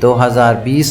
2020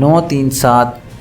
937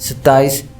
27,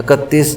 31,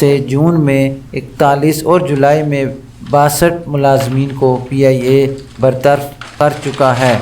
سے جون میں 41 اور جولائی میں 62 ملازمین کو PIA برطرف کر چکا ہے۔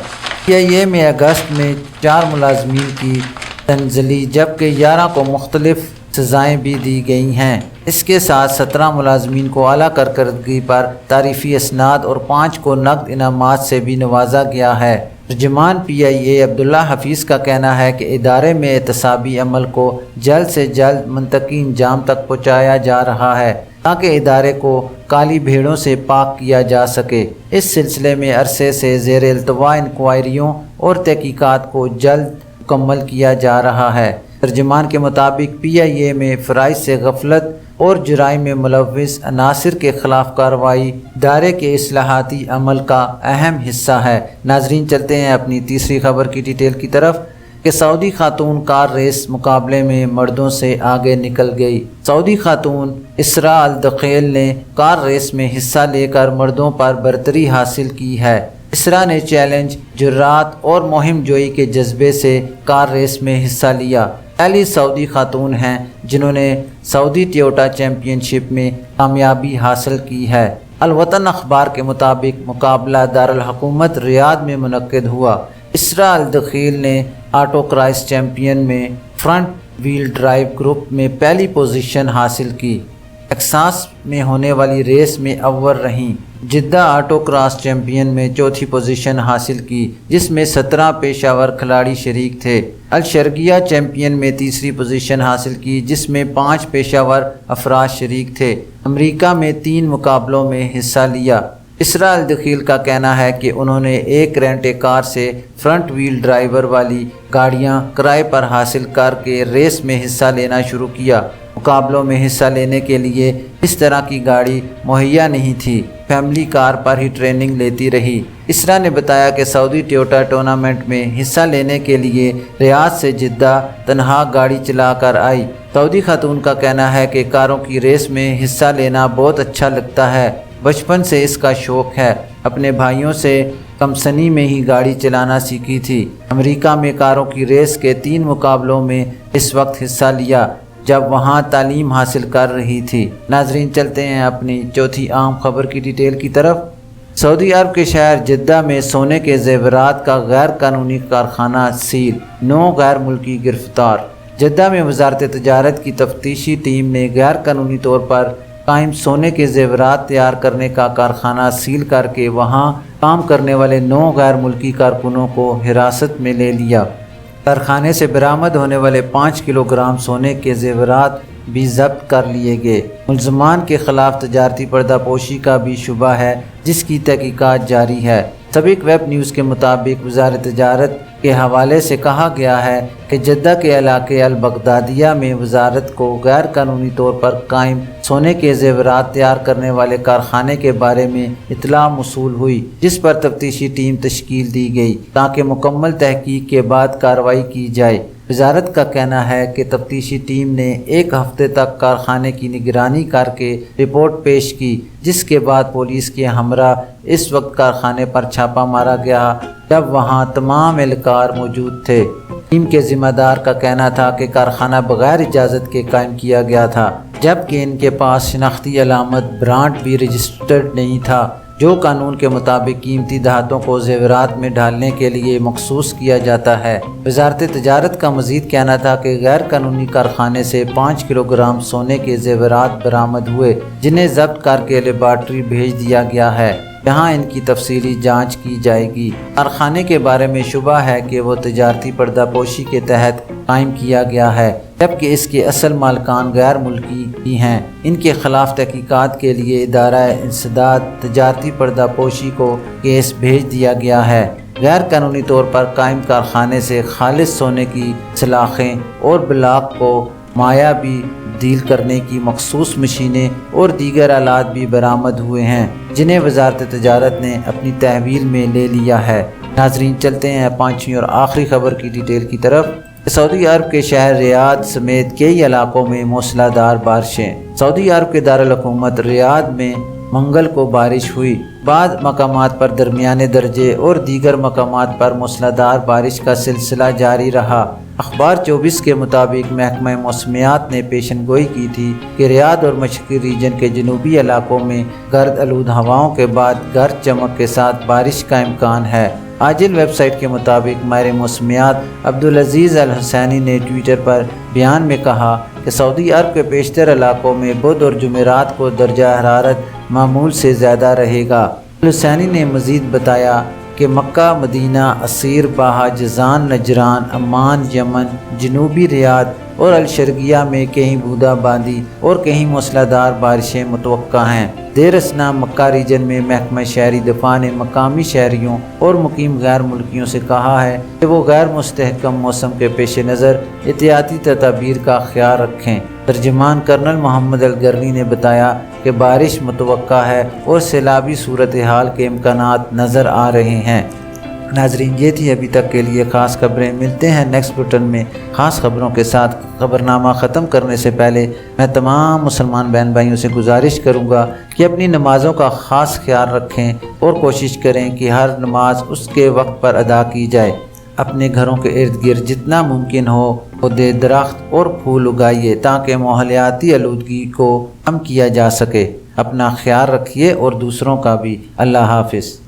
PIA میں اگست میں 4 ملازمین کی تنزلی جبکہ 11 کو مختلف سزائیں بھی دی گئی ہیں۔ اس کے ساتھ 17 ملازمین کو اعلیٰ کارکردگی پر تعریفی اسناد اور 5 کو نقد انعامات سے بھی نوازا گیا ہے۔ ترجمان PIA عبداللہ حفیظ کا کہنا ہے کہ ادارے میں احتسابی عمل کو جلد سے جلد منطقی انجام تک پہنچایا جا رہا ہے تاکہ ادارے کو کالی بھیڑوں سے پاک کیا جا سکے۔ اس سلسلے میں عرصے سے زیر التواء انکوائریوں اور تحقیقات کو جلد مکمل کیا جا رہا ہے۔ ترجمان کے مطابق PIA میں فرائض سے غفلت اور جرائم میں ملوث عناصر کے خلاف کارروائی ادارے کے اصلاحاتی عمل کا اہم حصہ ہے۔ ناظرین، چلتے ہیں اپنی تیسری خبر کی ڈیٹیل کی طرف کہ سعودی خاتون کار ریس مقابلے میں مردوں سے آگے نکل گئی۔ سعودی خاتون اسراء الدخیل نے کار ریس میں حصہ لے کر مردوں پر برتری حاصل کی ہے۔ اسراء نے چیلنج، جرات اور مہم جوئی کے جذبے سے کار ریس میں حصہ لیا۔ پہلی سعودی خاتون ہیں جنہوں نے سعودی ٹویوٹا چیمپئن شپ میں کامیابی حاصل کی ہے۔ الوطن اخبار کے مطابق مقابلہ دارالحکومت ریاض میں منعقد ہوا۔ اسراء الدخیل نے آٹو کراس چیمپئن میں فرنٹ ویل ڈرائیو گروپ میں پہلی پوزیشن حاصل کی۔ ٹیکساس میں ہونے والی ریس میں اول رہیں۔ جدہ آٹو کراس چیمپئن میں چوتھی پوزیشن حاصل کی جس میں 17 پیشہ ور کھلاڑی شریک تھے۔ الشرقیہ چیمپئن میں تیسری پوزیشن حاصل کی جس میں 5 پیشہ ور افراد شریک تھے۔ امریکہ میں 3 مقابلوں میں حصہ لیا۔ اسراء الدخیل کا کہنا ہے کہ انہوں نے ایک رینٹے کار سے فرنٹ ویل ڈرائیور والی گاڑیاں کرائے پر حاصل کر کے ریس میں حصہ لینا شروع کیا۔ مقابلوں میں حصہ لینے کے لیے اس طرح کی گاڑی مہیا نہیں تھی، فیملی کار پر ہی ٹریننگ لیتی رہی۔ اسراء نے بتایا کہ سعودی ٹویوٹا ٹورنامنٹ میں حصہ لینے کے لیے ریاض سے جدہ تنہا گاڑی چلا کر آئی۔ سعودی خاتون کا کہنا ہے کہ کاروں کی ریس میں حصہ لینا بہت اچھا لگتا ہے، بچپن سے اس کا شوق ہے، اپنے بھائیوں سے کم سنی میں ہی گاڑی چلانا سیکھی تھی۔ امریکہ میں کاروں کی ریس کے 3 مقابلوں میں اس وقت حصہ لیا جب وہاں تعلیم حاصل کر رہی تھی۔ ناظرین، چلتے ہیں اپنی چوتھی اہم خبر کی ڈیٹیل کی طرف۔ سعودی عرب کے شہر جدہ میں سونے کے زیورات کا غیر قانونی کارخانہ سیل، 9 غیر ملکی گرفتار۔ جدہ میں وزارت تجارت کی تفتیشی ٹیم نے غیر قانونی طور پر قائم سونے کے زیورات تیار کرنے کا کارخانہ سیل کر کے وہاں کام کرنے والے 9 غیر ملکی کارکنوں کو حراست میں لے لیا۔ کارخانے سے برآمد ہونے والے 5 کلوگرام سونے کے زیورات بھی ضبط کر لیے گئے۔ ملزمان کے خلاف تجارتی پردہ پوشی کا بھی شبہ ہے جس کی تحقیقات جاری ہے۔ سابق ویب نیوز کے مطابق وزارت تجارت کے حوالے سے کہا گیا ہے کہ جدہ کے علاقے البغدادیہ میں وزارت کو غیر قانونی طور پر قائم سونے کے زیورات تیار کرنے والے کارخانے کے بارے میں اطلاع موصول ہوئی، جس پر تفتیشی ٹیم تشکیل دی گئی تاکہ مکمل تحقیق کے بعد کارروائی کی جائے۔ وزارت کا کہنا ہے کہ تفتیشی ٹیم نے 1 ہفتے تک کارخانے کی نگرانی کر کے رپورٹ پیش کی، جس کے بعد پولیس کے ہمراہ اس وقت کارخانے پر چھاپا مارا گیا جب وہاں تمام اہلکار موجود تھے۔ ٹیم کے ذمہ دار کا کہنا تھا کہ کارخانہ بغیر اجازت کے قائم کیا گیا تھا، جبکہ ان کے پاس شناختی علامت برانڈ بھی رجسٹرڈ نہیں تھا، جو قانون کے مطابق قیمتی دھاتوں کو زیورات میں ڈالنے کے لیے مخصوص کیا جاتا ہے۔ وزارت تجارت کا مزید کہنا تھا کہ غیر قانونی کارخانے سے 5 کلوگرام سونے کے زیورات برآمد ہوئے، جنہیں ضبط کر کے لیبارٹری بھیج دیا گیا ہے، جہاں ان کی تفصیلی جانچ کی جائے گی۔ کارخانے کے بارے میں شبہ ہے کہ وہ تجارتی پردہ پوشی کے تحت قائم کیا گیا ہے، جبکہ اس کے اصل مالکان غیر ملکی ہی ہیں۔ ان کے خلاف تحقیقات کے لیے ادارہ انسداد تجارتی پردہ پوشی کو کیس بھیج دیا گیا ہے۔ غیر قانونی طور پر قائم کارخانے سے خالص سونے کی سلاخیں اور بلاک کو مایع بھی تبدیل کرنے کی مخصوص مشینیں اور دیگر آلات بھی برآمد ہوئے ہیں، جنہیں وزارت تجارت نے اپنی تحویل میں لے لیا ہے۔ ناظرین، چلتے ہیں 5ویں اور آخری خبر کی ڈیٹیل کی طرف۔ سعودی عرب کے شہر ریاض سمیت کئی علاقوں میں موسلادھار بارشیں۔ سعودی عرب کے دارالحکومت ریاض میں منگل کو بارش ہوئی۔ بعض مقامات پر درمیانے درجے اور دیگر مقامات پر موسلادھار بارش کا سلسلہ جاری رہا۔ اخبار 24 کے مطابق محکمہ موسمیات نے پیشن گوئی کی تھی کہ ریاض اور مشرقی ریجن کے جنوبی علاقوں میں گرد آلود ہواؤں کے بعد گرج چمک کے ساتھ بارش کا امکان ہے۔ عاجل ویب سائٹ کے مطابق ماہر موسمیات عبدالعزیز الحسینی نے ٹویٹر پر بیان میں کہا کہ سعودی عرب کے بیشتر علاقوں میں بدھ اور جمعرات کو درجہ حرارت معمول سے زیادہ رہے گا۔ الحسینی نے مزید بتایا کہ مکہ، مدینہ، Asir, Baha, Jazan, Najran, Oman, یمن، جنوبی ریاض اور الشرقیہ میں کہیں بوندا باندی اور کہیں موسلادھار بارشیں متوقع ہیں۔ دیر اثنا مکہ ریجن میں محکمہ شہری دفاع نے مقامی شہریوں اور مقیم غیر ملکیوں سے کہا ہے کہ وہ غیر مستحکم موسم کے پیش نظر احتیاطی تدابیر کا خیال رکھیں۔ ترجمان کرنل محمد الگرنی نے بتایا کہ بارش متوقع ہے اور سیلابی صورتحال کے امکانات نظر آ رہے ہیں۔ ناظرین، یہ تھی ابھی تک کے لیے خاص خبریں۔ ملتے ہیں نیکسٹ بٹن میں خاص خبروں کے ساتھ۔ خبرنامہ ختم کرنے سے پہلے میں تمام مسلمان بہن بھائیوں سے گزارش کروں گا کہ اپنی نمازوں کا خاص خیال رکھیں اور کوشش کریں کہ ہر نماز اس کے وقت پر ادا کی جائے۔ اپنے گھروں کے ارد گرد جتنا ممکن ہو پودے، درخت اور پھول اگائیے تاکہ ماحولیاتی آلودگی کو کم کیا جا سکے۔ اپنا خیال رکھیے اور دوسروں کا بھی۔ اللہ حافظ۔